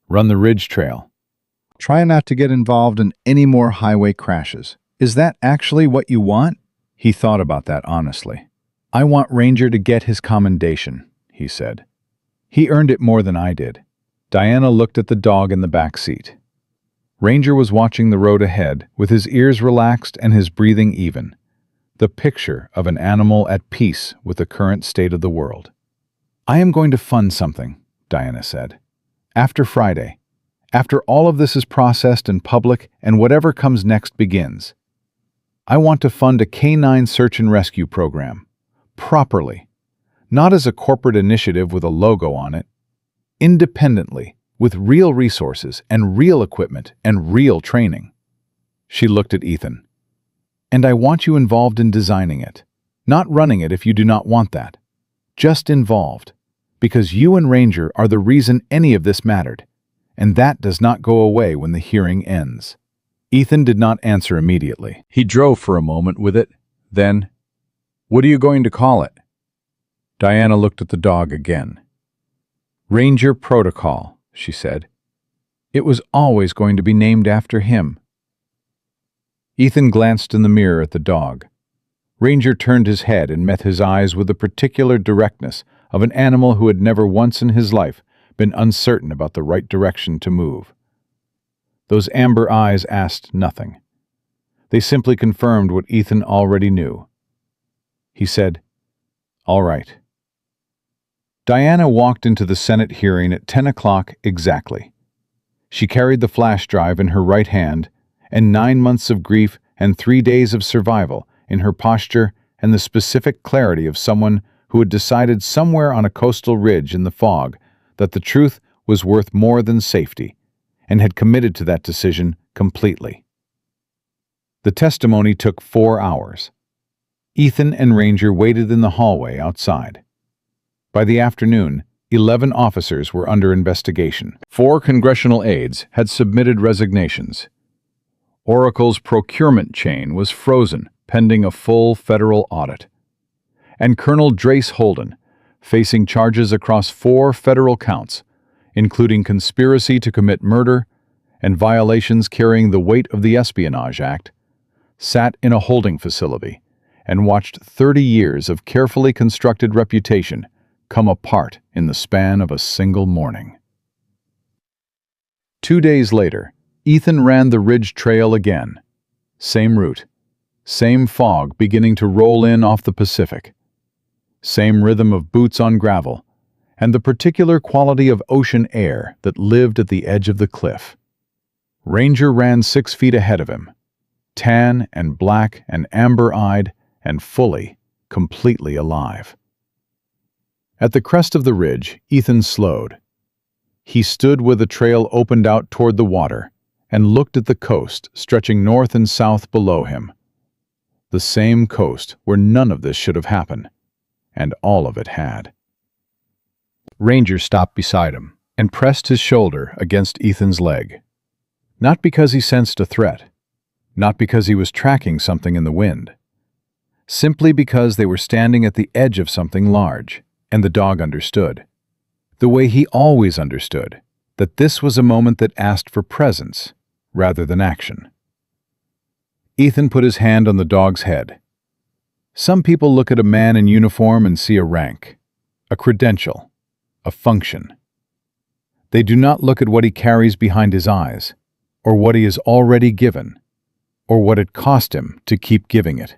Run the ridge trail. Try not to get involved in any more highway crashes. Is that actually what you want?" He thought about that honestly. "I want Ranger to get his commendation," he said. "He earned it more than I did." Diana looked at the dog in the back seat. Ranger was watching the road ahead, with his ears relaxed and his breathing even. The picture of an animal at peace with the current state of the world. "I am going to fund something," Diana said. "After Friday. After all of this is processed in public and whatever comes next begins. I want to fund a canine search and rescue program. Properly. Not as a corporate initiative with a logo on it. Independently, with real resources and real equipment and real training." She looked at Ethan. "And I want you involved in designing it. Not running it if you do not want that. Just involved. Because you and Ranger are the reason any of this mattered. And that does not go away when the hearing ends." Ethan did not answer immediately. He drove for a moment with it. Then, "What are you going to call it?" Diana looked at the dog again. "Ranger Protocol," she said. "It was always going to be named after him." Ethan glanced in the mirror at the dog. Ranger turned his head and met his eyes with the particular directness of an animal who had never once in his life been uncertain about the right direction to move. Those amber eyes asked nothing. They simply confirmed what Ethan already knew. He said, "All right." Diana walked into the Senate hearing at 10 o'clock exactly. She carried the flash drive in her right hand and 9 months of grief and 3 days of survival in her posture and the specific clarity of someone who had decided somewhere on a coastal ridge in the fog that the truth was worth more than safety, and had committed to that decision completely. The testimony took 4 hours. Ethan and Ranger waited in the hallway outside. By the afternoon, 11 officers were under investigation. 4 congressional aides had submitted resignations. Oracle's procurement chain was frozen pending a full federal audit. And Colonel Drace Holden, facing charges across 4 federal counts, including conspiracy to commit murder and violations carrying the weight of the Espionage Act, sat in a holding facility and watched 30 years of carefully constructed reputation come apart in the span of a single morning. 2 days later, Ethan ran the ridge trail again. Same route, same fog beginning to roll in off the Pacific, same rhythm of boots on gravel, and the particular quality of ocean air that lived at the edge of the cliff. Ranger ran 6 feet ahead of him, tan and black and amber-eyed and fully, completely alive. At the crest of the ridge, Ethan slowed. He stood where the trail opened out toward the water and looked at the coast stretching north and south below him. The same coast where none of this should have happened, and all of it had. Ranger stopped beside him and pressed his shoulder against Ethan's leg. Not because he sensed a threat, not because he was tracking something in the wind, simply because they were standing at the edge of something large, and the dog understood, the way he always understood, that this was a moment that asked for presence rather than action. Ethan put his hand on the dog's head. Some people look at a man in uniform and see a rank, a credential, a function. They do not look at what he carries behind his eyes, or what he has already given, or what it cost him to keep giving it.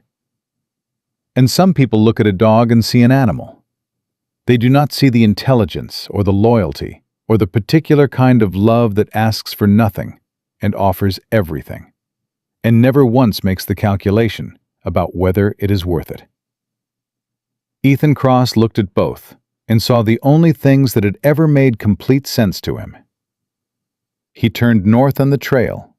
And some people look at a dog and see an animal. They do not see the intelligence or the loyalty or the particular kind of love that asks for nothing and offers everything, and never once makes the calculation about whether it is worth it. Ethan Cross looked at both and saw the only things that had ever made complete sense to him. He turned north on the trail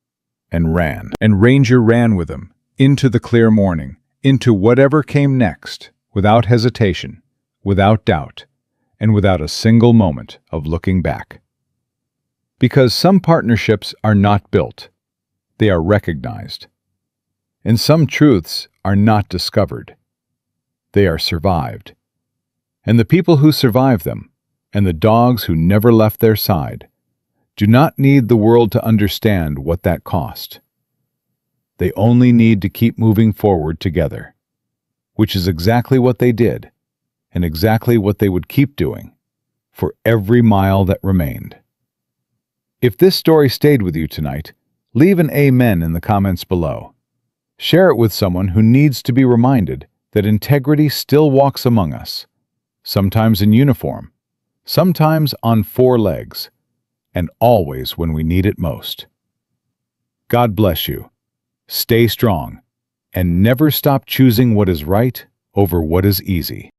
and ran, and Ranger ran with him into the clear morning, into whatever came next, without hesitation, without doubt, and without a single moment of looking back. Because some partnerships are not built, they are recognized. And some truths are not discovered, they are survived. And the people who survive them, and the dogs who never left their side, do not need the world to understand what that cost. They only need to keep moving forward together, which is exactly what they did, and exactly what they would keep doing for every mile that remained. If this story stayed with you tonight, leave an amen in the comments below. Share it with someone who needs to be reminded that integrity still walks among us, sometimes in uniform, sometimes on 4 legs, and always when we need it most. God bless you. Stay strong, and never stop choosing what is right over what is easy.